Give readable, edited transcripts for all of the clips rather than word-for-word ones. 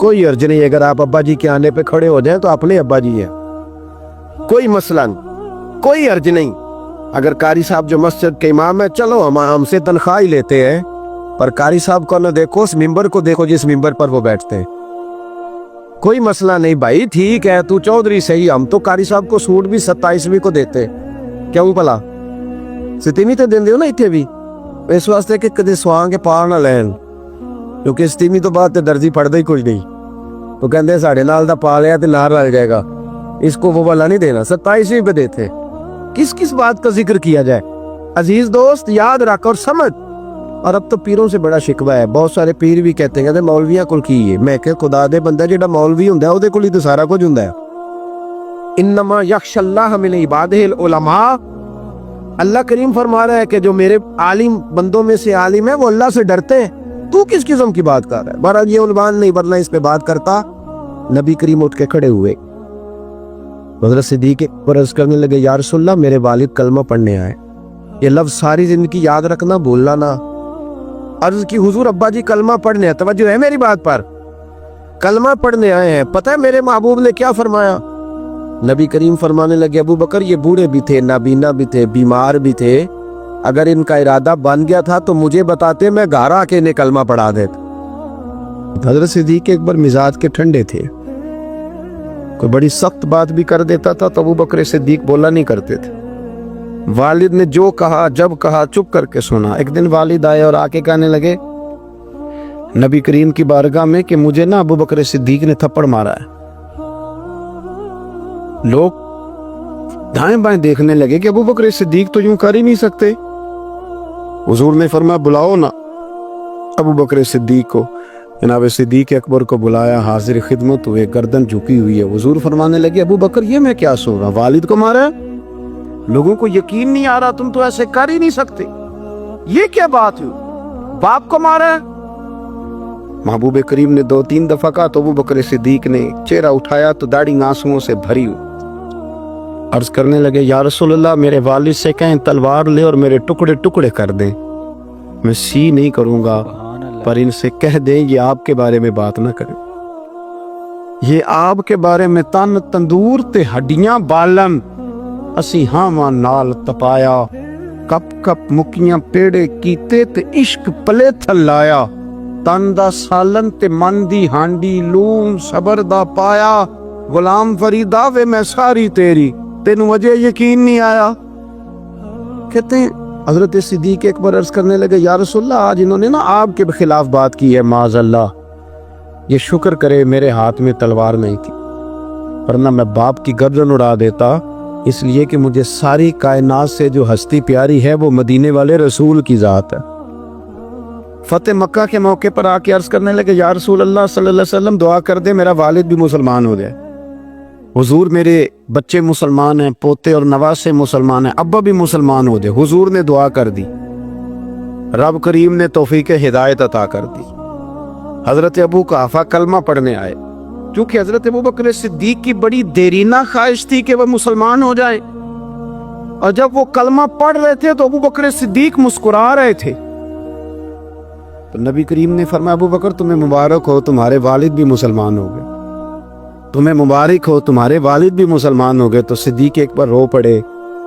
کوئی عرض نہیں، اگر آپ ابا جی کے آنے پہ کھڑے ہو جائیں تو اپنے ابا جی ہیں، کوئی مسئلہ نہیں، کوئی عرض نہیں۔ اگر قاری صاحب جو مسجد کے امام ہے، چلو ہم سے تنخواہ ہی لیتے ہیں، پر قاری صاحب کو نہ دیکھو، اس ممبر کو دیکھو جس ممبر پر وہ بیٹھتے ہیں۔ کوئی مسئلہ نہیں بھائی، ٹھیک ہے تو چودھری صحیح، ہم تو قاری صاحب کو سوٹ بھی 27ویں کو دیتے، کیوں بھلا 27ویں تے دیندے ہو نا اتنے بھی، اس واسطے کہ کدے سوان کے پار نہ لین، کیونکہ 27ویں تو بعد تے درزی پڑھدا ہی کوئی نہیں، تو کہندے ساڑھے نال دا پا لیا تے نار لگ جائے گا، اس کو وہ والا نہیں دینا، 27ویں پہ دیتے۔ کس بات کا ذکر کیا جائے؟ عزیز دوست یاد رکھ اور سمجھ۔ اور اب تو پیروں سے بڑا شکوہ ہے، بہت سارے پیر بھی کہتے ہیں کہ مولویاں کول کی ہے، میں کہ خدا دے بندہ جڑا مولوی ہوندا ہے او دے کول ہی تے سارا کچھ ہوندا ہے۔ انما یخش اللہ من عبادہ العلماء، اللہ کریم فرما رہا ہے کہ جو میرے عالم بندوں میں سے عالم ہے وہ اللہ سے ڈرتے ہیں، تو کس قسم کی بات کر رہا ہے؟ بہرحال یہ عنوان نہیں، ورنہ اس پہ بات کرتا۔ نبی کریم اٹھ کے کھڑے ہوئے، حضرت صدیق پر عرض کرنے لگے، یا رسول اللہ میرے والد کلمہ پڑھنے آئے۔ یہ لفظ ساری زندگی یاد رکھنا، بھولنا نہ۔ عرض کی حضور ابا جی کلمہ پڑھنے آئے، توجہ ہے میری بات پر، کلمہ پڑھنے آئے ہیں، پتہ ہے میرے محبوب نے کیا فرمایا؟ نبی کریم فرمانے لگے، ابو بکر یہ بوڑھے بھی تھے، نابینا بھی تھے، بیمار بھی تھے، اگر ان کا ارادہ بن گیا تھا تو مجھے بتاتے، میں گھر آ کے انہیں کلمہ پڑھا دیتا۔ حضرت صدیق ایک بار مزاج کے ٹھنڈے تھے، کوئی بڑی سخت بات بھی کر دیتا تھا تو ابو بکر صدیق بولا نہیں کرتے تھے، والد نے جو کہا جب کہا چپ کر کے سنا۔ ایک دن والد آئے اور آ کے کہنے لگے نبی کریم کی بارگاہ میں کہ مجھے نا ابو بکر صدیق نے تھپڑ مارا ہے۔ لوگ دائیں بائیں دیکھنے لگے کہ ابو بکر صدیق تو یوں کر ہی نہیں سکتے۔ حضور نے فرمایا بلاؤ نا ابو بکر صدیق کو۔ جناب صدیق اکبر کو بلایا، حاضر خدمت ہوئے، گردن جھکی ہوئی ہے۔ حضور فرمانے لگے ابو بکر یہ میں کیا سن رہا، والد کو مارا ہے؟ لوگوں کو یقین نہیں آ رہا، تم تو ایسے کر ہی نہیں سکتے، یہ کیا بات ہوئی، باپ کو مارا ہے؟ محبوب کریم نے 2-3 دفعہ کہا تو ابو بکر صدیق نے چہرہ اٹھایا تو داڑھی آنسوؤں سے بھری ہوئی، عرض کرنے لگے یا رسول اللہ میرے والد سے کہیں تلوار لے اور میرے ٹکڑے ٹکڑے کر دیں، میں سی نہیں کروں گا، پر ان سے کہہ دیں یہ آپ کے بارے میں بات نہ کریں، یہ آپ کے بارے میں تن تندور تے ہڈیاں بالن، اسی ہاں نال تپایا، کپ کپ مکیاں پیڑے کیتے تے عشق پلے تھلایا، تن دا سالن تے من دی ہانڈی لون صبر دا پایا، غلام فریدا وے میں ساری تیری، تینوں وجہ یقین نہیں آیا؟ کہتے ہیں حضرت صدیق اکبر عرض کرنے لگے یا رسول اللہ آج انہوں نے نا آپ کے خلاف بات کی ہے، معاذ اللہ، یہ شکر کرے میرے ہاتھ میں تلوار نہیں تھی، ورنہ میں باپ کی گردن اڑا دیتا، اس لیے کہ مجھے ساری کائنات سے جو ہستی پیاری ہے وہ مدینے والے رسول کی ذات ہے۔ فتح مکہ کے موقع پر آ کے عرض کرنے لگے یا رسول اللہ صلی اللہ علیہ وسلم دعا کر دے میرا والد بھی مسلمان ہو جائے۔ حضور میرے بچے مسلمان ہیں، پوتے اور نواسے مسلمان ہیں، ابا بھی مسلمان ہو جائے۔ حضور نے دعا کر دی، رب کریم نے توفیق ہدایت عطا کر دی۔ حضرت ابو قحافہ کلمہ پڑھنے آئے، چونکہ حضرت ابو بکر صدیق کی بڑی دیرینہ خواہش تھی کہ وہ مسلمان ہو جائیں، اور جب وہ کلمہ پڑھ رہے تھے تو ابو بکر صدیق مسکرا رہے تھے، تو نبی کریم نے فرمایا ابو بکر تمہیں مبارک ہو، تمہارے والد بھی مسلمان ہو گئے، تمہیں مبارک ہو، تمہارے والد بھی مسلمان ہو گئے۔ تو صدیق ایک بار رو پڑے،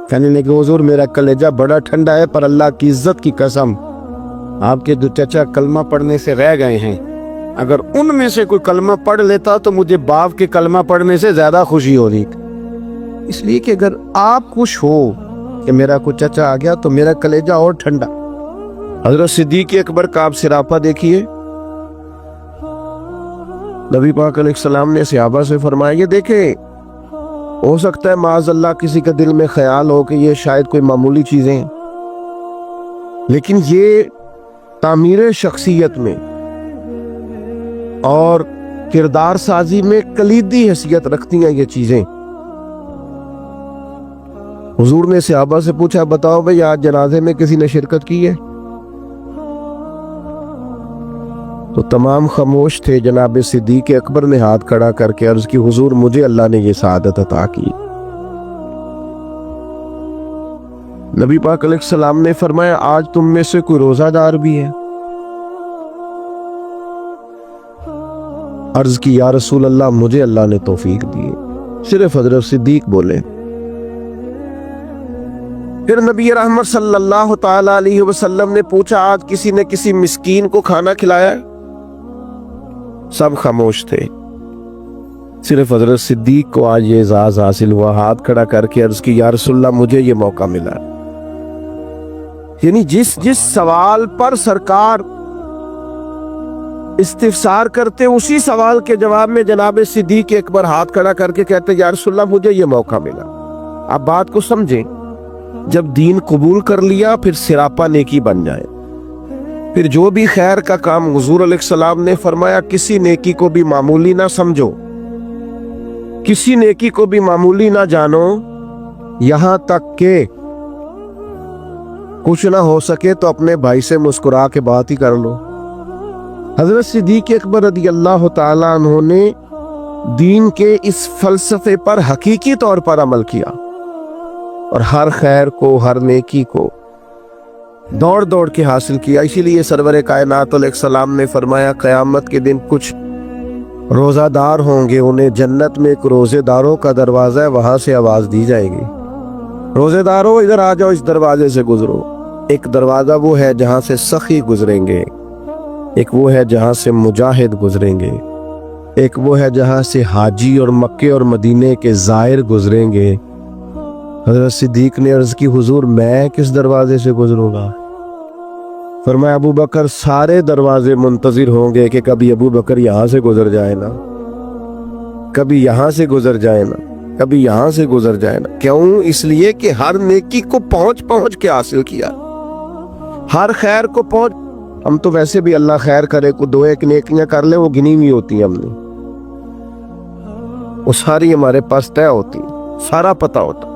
کہنے لگے حضور میرا کلیجہ بڑا ٹھنڈا ہے، پر اللہ کی عزت کی قسم آپ کے جو چچا کلمہ پڑھنے سے رہ گئے ہیں، اگر ان میں سے کوئی کلمہ پڑھ لیتا تو مجھے باپ کے کلمہ پڑھنے سے زیادہ خوشی ہونی، اس لیے کہ اگر آپ خوش ہو کہ میرا کوئی چچا آ گیا تو میرا کلیجہ اور ٹھنڈا۔ حضرت صدیق اکبر کا آپ سراپا دیکھیے، نبی پاک علیہ السلام نے صحابہ سے فرمایا یہ دیکھیں ہو سکتا ہے معاذ اللہ کسی کے دل میں خیال ہو کہ یہ شاید کوئی معمولی چیزیں ہیں، لیکن یہ تعمیر شخصیت میں اور کردار سازی میں کلیدی حیثیت رکھتی ہیں یہ چیزیں۔ حضور نے صحابہ سے پوچھا بتاؤ بھئی آج جنازے میں کسی نے شرکت کی ہے؟ تو تمام خاموش تھے۔ جناب صدیق اکبر نے ہاتھ کھڑا کر کے عرض کی حضور مجھے اللہ نے یہ سعادت عطا کی۔ نبی پاک علیہ السلام نے فرمایا آج تم میں سے کوئی روزہ دار بھی ہے؟ عرض کی یا رسول اللہ مجھے اللہ نے توفیق دی۔ صرف حضرت صدیق بولے۔ پھر نبی رحمت صلی اللہ تعالی علیہ وسلم نے پوچھا آج کسی نے کسی مسکین کو کھانا کھلایا؟ سب خاموش تھے، صرف حضرت صدیق کو آج یہ اعزاز حاصل ہوا، ہاتھ کھڑا کر کے عرض کی یا رسول اللہ مجھے یہ موقع ملا۔ یعنی جس سوال پر سرکار استفسار کرتے اسی سوال کے جواب میں جناب صدیق اکبر ہاتھ کھڑا کر کے کہتے یا رسول اللہ مجھے یہ موقع ملا۔ آپ بات کو سمجھیں، جب دین قبول کر لیا پھر سراپا نیکی بن جائے، پھر جو بھی خیر کا کام حضور علیہ السلام نے فرمایا کسی نیکی کو بھی معمولی نہ سمجھو، کسی نیکی کو بھی معمولی نہ جانو، یہاں تک کہ کچھ نہ ہو سکے تو اپنے بھائی سے مسکرا کے بات ہی کر لو۔ حضرت صدیق اکبر رضی اللہ تعالیٰ عنہ نے دین کے اس فلسفے پر حقیقی طور پر عمل کیا اور ہر خیر کو، ہر نیکی کو دوڑ دوڑ کے حاصل کیا۔ اسی لیے سرور کائنات علیہ السلام نے فرمایا قیامت کے دن کچھ روزہ دار ہوں گے، انہیں جنت میں ایک روزے داروں کا دروازہ ہے، وہاں سے آواز دی جائے گی روزے داروں ادھر آ جاؤ، اس دروازے سے گزرو۔ ایک دروازہ وہ ہے جہاں سے سخی گزریں گے، ایک وہ ہے جہاں سے مجاہد گزریں گے، ایک وہ ہے جہاں سے حاجی اور مکے اور مدینے کے زائر گزریں گے۔ حضرت صدیق نے عرض کی حضور میں کس دروازے سے گزروں گا؟ فرمایا ابو بکر سارے دروازے منتظر ہوں گے کہ کبھی ابو بکر یہاں سے گزر جائے نا، کبھی یہاں سے گزر جائے نا، کبھی یہاں سے گزر جائے نا۔ کیوں؟ اس لیے کہ ہر نیکی کو پہنچ کے حاصل کیا، ہر خیر کو پہنچ۔ ہم تو ویسے بھی اللہ خیر کرے کو دو ایک نیکیاں کر لے، وہ گنی ہوئی ہوتی ہیں، ہم نے وہ ساری ہمارے پاس طے ہوتی، سارا پتہ ہوتا۔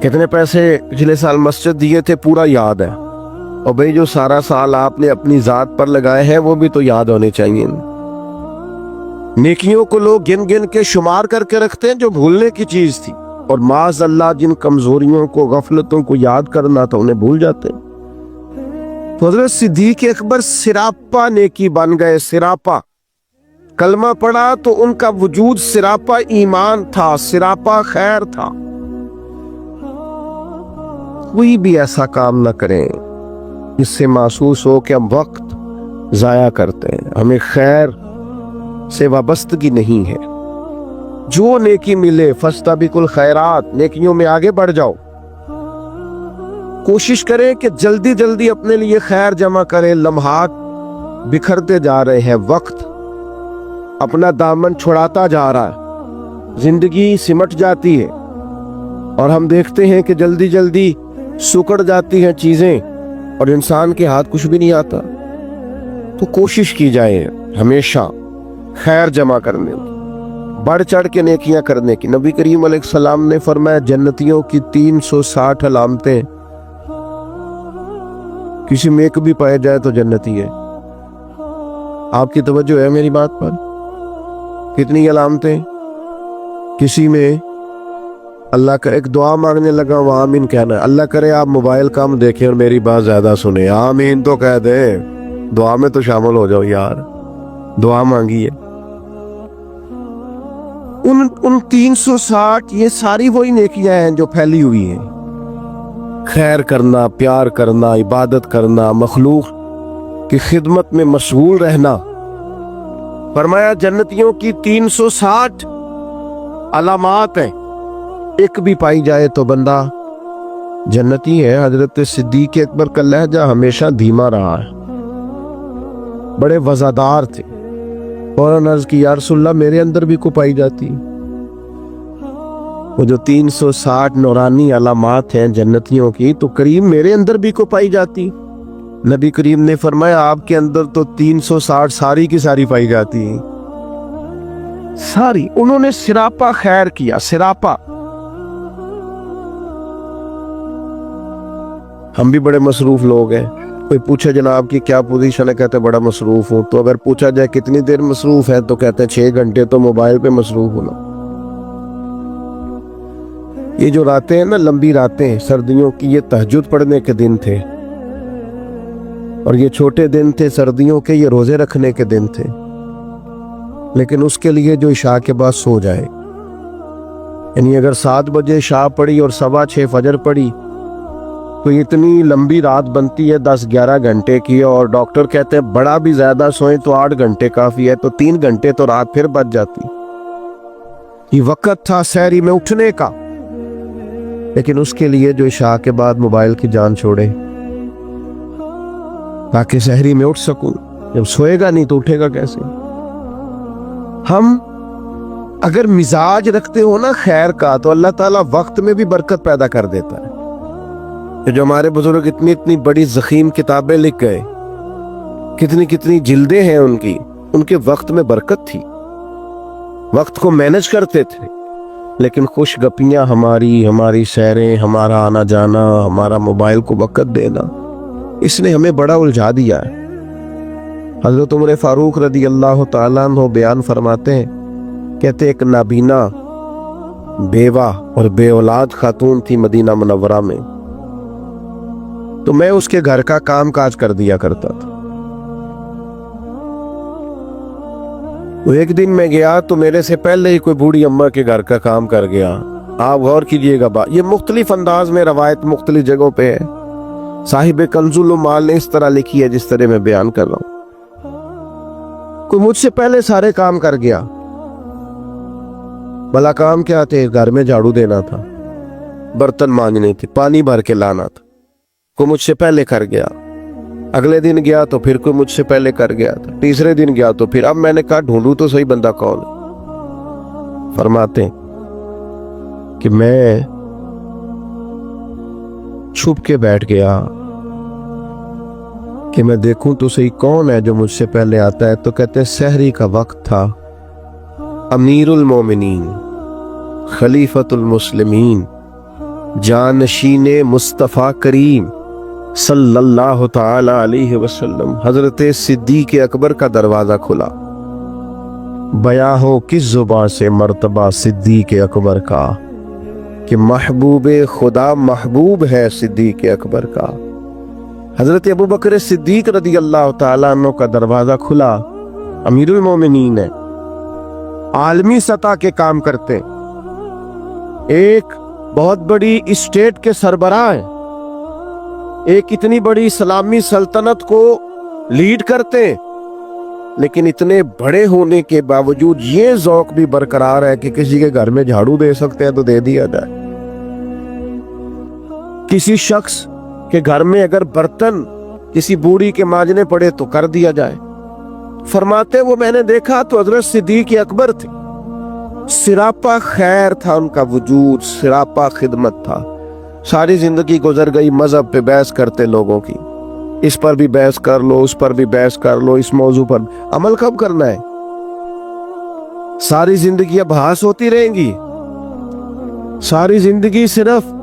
کتنے پیسے پچھلے سال مسجد دیے تھے پورا یاد ہے، اور بھئی جو سارا سال آپ نے اپنی ذات پر لگائے ہیں وہ بھی تو یاد ہونے چاہیے۔ نیکیوں کو لوگ گن گن کے شمار کر کے رکھتے ہیں جو بھولنے کی چیز تھی، اور معاذ اللہ جن کمزوریوں کو، غفلتوں کو یاد کرنا تھا انہیں بھول جاتے ہیں۔ حضرت صدیق اکبر سراپا نیکی بن گئے، سراپا کلمہ پڑھا تو ان کا وجود سراپا ایمان تھا، سراپا خیر تھا۔ کوئی بھی ایسا کام نہ کریں جس سے محسوس ہو کہ ہم وقت ضائع کرتے ہیں، ہمیں خیر سے وابستگی نہیں ہے۔ جو نیکی ملے فاستبقوا الخیرات، نیکیوں میں آگے بڑھ جاؤ، کوشش کریں کہ جلدی جلدی اپنے لیے خیر جمع کریں۔ لمحات بکھرتے جا رہے ہیں، وقت اپنا دامن چھڑاتا جا رہا ہے، زندگی سمٹ جاتی ہے اور ہم دیکھتے ہیں کہ جلدی جلدی سکڑ جاتی ہیں چیزیں اور انسان کے ہاتھ کچھ بھی نہیں آتا۔ تو کوشش کی جائے ہمیشہ خیر جمع کرنے کی، بڑھ چڑھ کے نیکیاں کرنے کی۔ نبی کریم علیہ السلام نے فرمایا جنتیوں کی 360 علامتیں، کسی میں ایک بھی پائے جائے تو جنتی ہے۔ آپ کی توجہ ہے میری بات پر؟ کتنی علامتیں؟ کسی میں اللہ کا ایک دعا مانگنے لگا وہ آمین کہنا ہے۔ اللہ کرے آپ موبائل کم دیکھیں اور میری بات زیادہ سنیں، آمین تو کہہ دے، دعا میں تو شامل ہو جاؤ یار، دعا مانگی ہے۔ ان 360 یہ ساری وہی نیکیاں ہیں جو پھیلی ہوئی ہیں، خیر کرنا، پیار کرنا، عبادت کرنا، مخلوق کی خدمت میں مشغول رہنا۔ فرمایا جنتیوں کی 360 علامات ہیں، ایک بھی پائی جائے تو بندہ جنتی ہے۔ حضرت صدیق اکبر کا لہجہ ہمیشہ دھیما رہا ہے، بڑے وزادار تھے۔ فوراً عرض کی یا رسول اللہ میرے اندر بھی کو پائی جاتی، وہ جو 360 نورانی علامات ہیں جنتیوں کی، تو کریم میرے اندر بھی کو پائی جاتی۔ نبی کریم نے فرمایا آپ کے اندر تو 360 ساری کی ساری پائی جاتی ہیں، ساری۔ انہوں نے سراپا خیر کیا، سراپا۔ ہم بھی بڑے مصروف لوگ ہیں، کوئی پوچھے جناب کی کیا پوزیشن ہے، کہتے بڑا مصروف ہوں۔ تو اگر پوچھا جائے کتنی دیر مصروف ہے تو کہتے ہیں 6 گھنٹے تو موبائل پہ مصروف ہونا۔ یہ جو راتیں ہیں نا، لمبی راتیں سردیوں کی، یہ تہجد پڑھنے کے دن تھے، اور یہ چھوٹے دن تھے سردیوں کے، یہ روزے رکھنے کے دن تھے۔ لیکن اس کے لیے جو عشاء کے بعد سو جائے، یعنی اگر 7 بجے عشاء پڑھی اور 6:15 فجر پڑھی تو اتنی لمبی رات بنتی ہے 10-11 گھنٹے کی، اور ڈاکٹر کہتے ہیں بڑا بھی زیادہ سوئیں تو 8 گھنٹے کافی ہے، تو 3 گھنٹے تو رات پھر بچ جاتی۔ یہ وقت تھا سحری میں اٹھنے کا، لیکن اس کے لیے جو عشاء کے بعد موبائل کی جان چھوڑے تاکہ سحری میں اٹھ سکوں، جب سوئے گا نہیں تو اٹھے گا کیسے؟ ہم اگر مزاج رکھتے ہو نا خیر کا تو اللہ تعالیٰ وقت میں بھی برکت پیدا کر دیتا ہے۔ جو ہمارے بزرگ اتنی اتنی بڑی ضخیم کتابیں لکھ گئے، کتنی کتنی جلدیں ہیں ان کے وقت میں برکت تھی، وقت کو مینج کرتے تھے۔ لیکن خوش گپیاں ہماری سیریں، ہمارا آنا جانا، ہمارا موبائل کو وقت دینا، اس نے ہمیں بڑا الجھا دیا ہے۔ حضرت عمر فاروق رضی اللہ تعالیٰ عنہ بیان فرماتے ہیں، کہتے ایک نابینا بیوہ اور بے اولاد خاتون تھی مدینہ منورہ میں، تو میں اس کے گھر کا کام کاج کر دیا کرتا تھا۔ وہ ایک دن میں گیا تو میرے سے پہلے ہی کوئی بوڑھی اماں کے گھر کا کام کر گیا۔ آپ غور کیجئے گا، یہ مختلف انداز میں روایت مختلف جگہوں پہ ہے، صاحب کنز المال نے اس طرح لکھی ہے جس طرح میں بیان کر رہا ہوں۔ کوئی مجھ سے پہلے سارے کام کر گیا، بھلا کام کیا تھے؟ گھر میں جھاڑو دینا تھا، برتن مانجنے تھے، پانی بھر کے لانا تھا۔ کوئی مجھ سے پہلے کر گیا، اگلے دن گیا تو پھر کوئی مجھ سے پہلے کر گیا تھا، تیسرے دن گیا تو پھر، اب میں نے کہا ڈھونڈوں تو صحیح بندہ کون ہے۔ فرماتے ہیں کہ میں چھپ کے بیٹھ گیا کہ میں دیکھوں تو صحیح کون ہے جو مجھ سے پہلے آتا ہے، تو کہتے ہیں سحری کا وقت تھا، امیر المومنین، خلیفۃ المسلمین، جانشین مصطفیٰ کریم صلی اللہ تعالی علیہ وسلم حضرت صدیق اکبر کا دروازہ کھلا۔ بیاں ہو کس زبان سے مرتبہ صدیق اکبر کا، کہ محبوب خدا محبوب ہے صدیق اکبر کا۔ حضرت ابو بکر صدیق رضی اللہ تعالیٰ عنہ کا دروازہ کھلا، امیر المومنین ہے، عالمی سطح کے کام کرتے، ایک بہت بڑی اسٹیٹ کے سربراہ ہیں، ایک اتنی بڑی اسلامی سلطنت کو لیڈ کرتے، لیکن اتنے بڑے ہونے کے باوجود یہ ذوق بھی برقرار ہے کہ کسی کے گھر میں جھاڑو دے سکتے ہیں تو دے دیا جائے، کسی شخص کہ گھر میں اگر برتن کسی بوڑھی کے مانجنے پڑے تو کر دیا جائے۔ فرماتے وہ میں نے دیکھا تو حضرت صدیق اکبر تھے، سراپا خیر تھا ان کا وجود، سراپا خدمت تھا۔ ساری زندگی گزر گئی مذہب پہ بحث کرتے لوگوں کی، اس پر بھی بحث کر لو، اس پر بھی بحث کر لو، اس موضوع پر عمل کب کرنا ہے؟ ساری زندگی ابحاث ہوتی رہیں گی، ساری زندگی صرف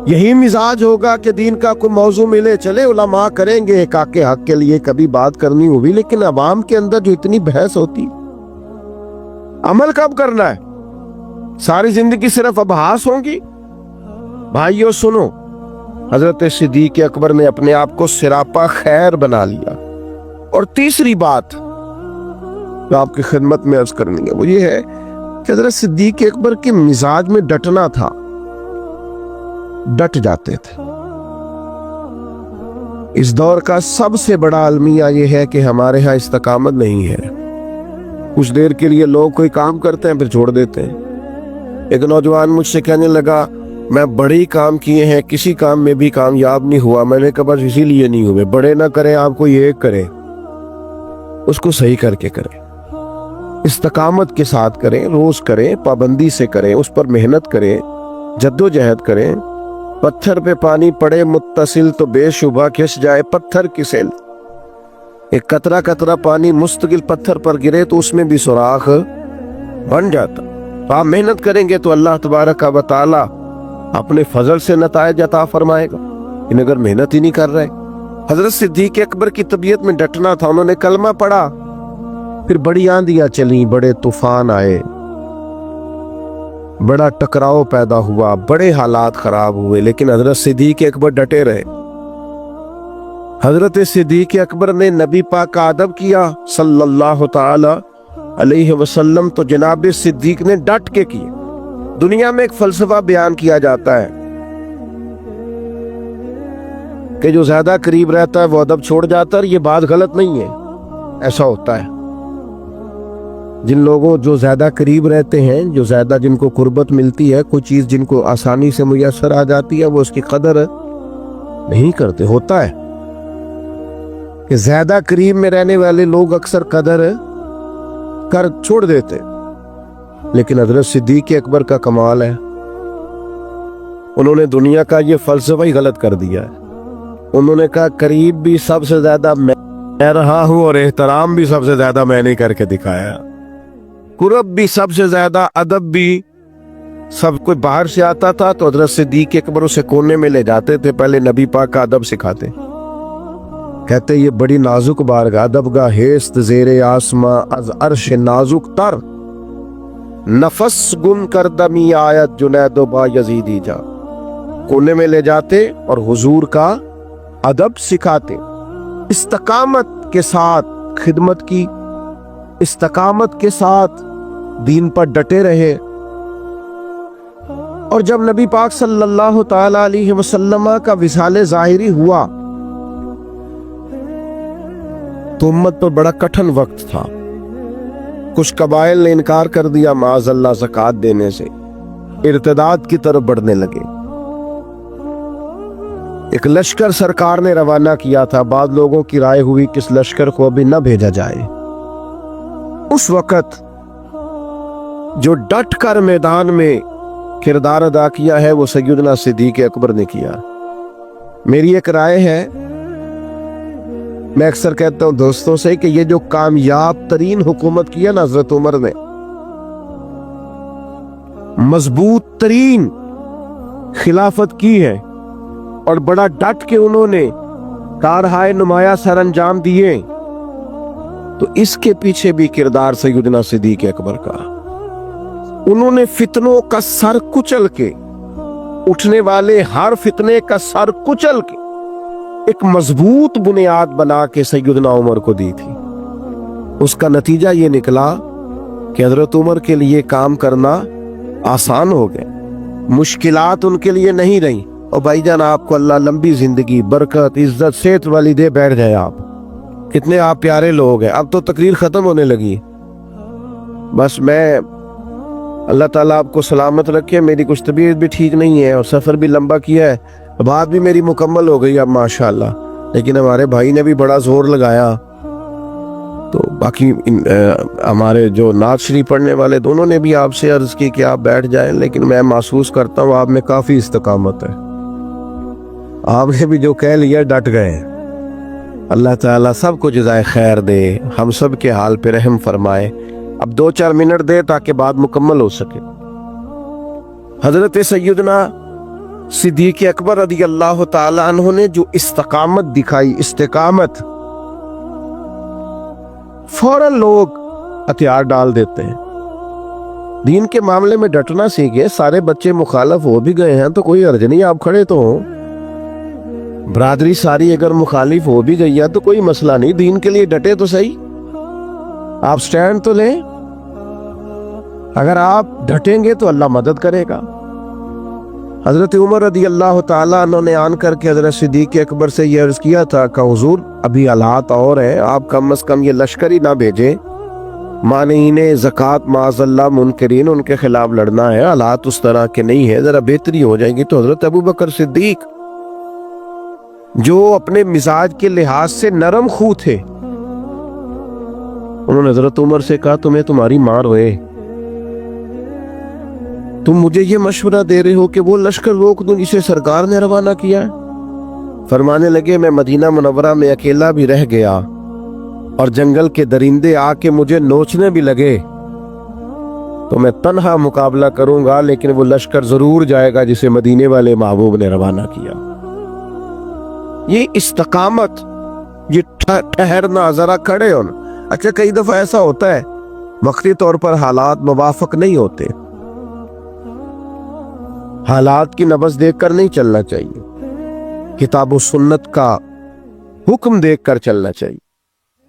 یہی مزاج ہوگا کہ دین کا کوئی موضوع ملے چلے علماء کریں گے حق کے حق کے لیے کبھی بات کرنی ہوگی، لیکن عوام کے اندر جو اتنی بحث ہوتی، عمل کب کرنا ہے؟ ساری زندگی صرف ابحاث ہوں گی۔ بھائیو سنو، حضرت صدیق اکبر نے اپنے آپ کو سراپا خیر بنا لیا۔ اور تیسری بات جو آپ کی خدمت میں عرض کرنی ہے وہ یہ ہے کہ حضرت صدیق اکبر کے مزاج میں ڈٹنا تھا، ڈٹ جاتے تھے۔ اس دور کا سب سے بڑا المیہ یہ ہے کہ ہمارے ہاں استقامت نہیں ہے، کچھ دیر کے لیے لوگ کوئی کام کرتے ہیں پھر چھوڑ دیتے ہیں۔ ایک نوجوان مجھ سے کہنے لگا میں بڑے ہی کام کیے ہیں، کسی کام میں بھی کامیاب نہیں ہوا۔ میں نے کہا بس اسی لیے نہیں ہوئے، بڑے نہ کریں آپ کو، یہ کریں، اس کو صحیح کر کے کریں، استقامت کے ساتھ کریں، روز کریں، پابندی سے کریں، اس پر محنت کریں، جد و جہد کریں۔ پتھر پہ پانی پڑے متصل تو بے شبہ کھس جائے پتھر کی سیل۔ ایک قطرہ قطرہ پانی مستقل پتھر پر گرے تو اس میں بھی سوراخ بن جاتا۔ تو آپ محنت کریں گے تو اللہ تبارک و تعالی اپنے فضل سے نتائج عطا فرمائے گا، ان اگر محنت ہی نہیں کر رہے۔ حضرت صدیق اکبر کی طبیعت میں ڈٹنا تھا، انہوں نے کلمہ پڑھا، پھر بڑی آندیاں چلیں، بڑے طوفان آئے، بڑا ٹکراؤ پیدا ہوا، بڑے حالات خراب ہوئے، لیکن حضرت صدیق اکبر ڈٹے رہے۔ حضرت صدیق اکبر نے نبی پاک کا ادب کیا صلی اللہ تعالی علیہ وسلم تو جناب صدیق نے ڈٹ کے کیے۔ دنیا میں ایک فلسفہ بیان کیا جاتا ہے کہ جو زیادہ قریب رہتا ہے وہ ادب چھوڑ جاتا ہے، یہ بات غلط نہیں ہے، ایسا ہوتا ہے۔ جن لوگوں جو زیادہ قریب رہتے ہیں، جو زیادہ جن کو قربت ملتی ہے، کوئی چیز جن کو آسانی سے میسر آ جاتی ہے، وہ اس کی قدر نہیں کرتے۔ ہوتا ہے کہ زیادہ قریب میں رہنے والے لوگ اکثر قدر کر چھوڑ دیتے، لیکن حضرت صدیق اکبر کا کمال ہے، انہوں نے دنیا کا یہ فلسفہ ہی غلط کر دیا ہے۔ انہوں نے کہا قریب بھی سب سے زیادہ میں رہا ہوں اور احترام بھی سب سے زیادہ میں نے کر کے دکھایا، قرب بھی سب سے زیادہ، ادب بھی۔ سب کوئی باہر سے آتا تھا تو حضرت صدیق اکبر اسے کونے میں لے جاتے تھے، پہلے نبی پاک کا ادب سکھاتے، کہتے یہ بڑی نازک بارگاہ، ادب گاہ ہیست زیر آسماں، از عرش نازک تر، نفس گم کردمی آیت جنید و با یزیدی جا۔ کونے میں لے جاتے اور حضور کا ادب سکھاتے، استقامت کے ساتھ خدمت کی، استقامت کے ساتھ دین پر ڈٹے رہے۔ اور جب نبی پاک صلی اللہ تعالی علیہ وسلم کا وصال ظاہری ہوا تو امت پر بڑا کٹھن وقت تھا۔ کچھ قبائل نے انکار کر دیا معاذ اللہ زکوٰۃ دینے سے، ارتداد کی طرف بڑھنے لگے۔ ایک لشکر سرکار نے روانہ کیا تھا، بعض لوگوں کی رائے ہوئی کہ اس لشکر کو ابھی نہ بھیجا جائے۔ اس وقت جو ڈٹ کر میدان میں کردار ادا کیا ہے وہ سیدنا صدیق اکبر نے کیا۔ میری ایک رائے ہے، میں اکثر کہتا ہوں دوستوں سے کہ یہ جو کامیاب ترین حکومت کی ہے نا حضرت عمر نے، مضبوط ترین خلافت کی ہے، اور بڑا ڈٹ کے انہوں نے کارہائے نمایاں سر انجام دیے، تو اس کے پیچھے بھی کردار سیدنا صدیق اکبر کا۔ انہوں نے فتنوں کا سر کچل کے، اٹھنے والے ہر فتنے کا سر کچل کے ایک مضبوط بنیاد بنا کے سیدنا عمر کو دی تھی۔ اس کا نتیجہ یہ نکلا کہ حضرت عمر کے لیے کام کرنا آسان ہو گیا، مشکلات ان کے لیے نہیں رہی۔ اور بھائی جان آپ کو اللہ لمبی زندگی، برکت، عزت، صحت والی دے، بیٹھ جائے آپ، کتنے آپ پیارے لوگ ہیں۔ اب تو تقریر ختم ہونے لگی، بس میں اللہ تعالیٰ آپ کو سلامت رکھے، میری کچھ طبیعت بھی ٹھیک نہیں ہے اور سفر بھی لمبا کیا ہے، بات بھی میری مکمل ہو گئی اب ماشاءاللہ، لیکن ہمارے بھائی نے بھی بڑا زور لگایا، تو باقی ہمارے جو نعت شریف پڑھنے والے دونوں نے بھی آپ سے عرض کی کہ آپ بیٹھ جائیں، لیکن میں محسوس کرتا ہوں آپ میں کافی استقامت ہے، آپ نے بھی جو کہہ لیا ڈٹ گئے۔ اللہ تعالیٰ سب کو جزائے خیر دے، ہم سب کے حال پہ رحم فرمائے۔ اب 2-4 منٹ دے تاکہ بات مکمل ہو سکے۔ حضرت سیدنا صدیق اکبر رضی اللہ تعالیٰ عنہ نے جو استقامت دکھائی، استقامت، فوراً لوگ ہتھیار ڈال دیتے ہیں۔ دین کے معاملے میں ڈٹنا سیکھے، سارے بچے مخالف ہو بھی گئے ہیں تو کوئی حرج نہیں، آپ کھڑے تو ہوں، برادری ساری اگر مخالف ہو بھی گئی ہے تو کوئی مسئلہ نہیں، دین کے لیے ڈٹے تو صحیح، آپ سٹینڈ تو لیں۔ اگر آپ ڈٹیں گے تو اللہ مدد کرے گا۔ حضرت عمر رضی اللہ تعالیٰ عنہ نے آن کر کے حضرت صدیق اکبر سے یہ عرض کیا تھا کہ حضور ابھی حالات اور ہیں، آپ کم از کم یہ لشکر ہی نہ بھیجیں، مانعین زکوٰۃ معاذ اللہ منکرین، ان کے خلاف لڑنا ہے، حالات اس طرح کے نہیں ہے، ذرا بہتری ہو جائیں گی۔ تو حضرت ابو بکر صدیق جو اپنے مزاج کے لحاظ سے نرم خو تھے، انہوں نے حضرت عمر سے کہا تمہیں تمہاری مار ہوئے، تم مجھے یہ مشورہ دے رہے ہو کہ وہ لشکر روک دوں جسے سرکار نے روانہ کیا ہے؟ فرمانے لگے میں مدینہ منورہ میں اکیلا بھی رہ گیا اور جنگل کے درندے آ کے مجھے نوچنے بھی لگے تو میں تنہا مقابلہ کروں گا، لیکن وہ لشکر ضرور جائے گا جسے مدینے والے محبوب نے روانہ کیا۔ یہ استقامت، یہ ٹھہرنا، ذرا کھڑے ہونا۔ اچھا کئی دفعہ ایسا ہوتا ہے وقتی طور پر حالات موافق نہیں ہوتے، حالات کی نبض دیکھ کر نہیں چلنا چاہیے، کتاب و سنت کا حکم دیکھ کر چلنا چاہیے۔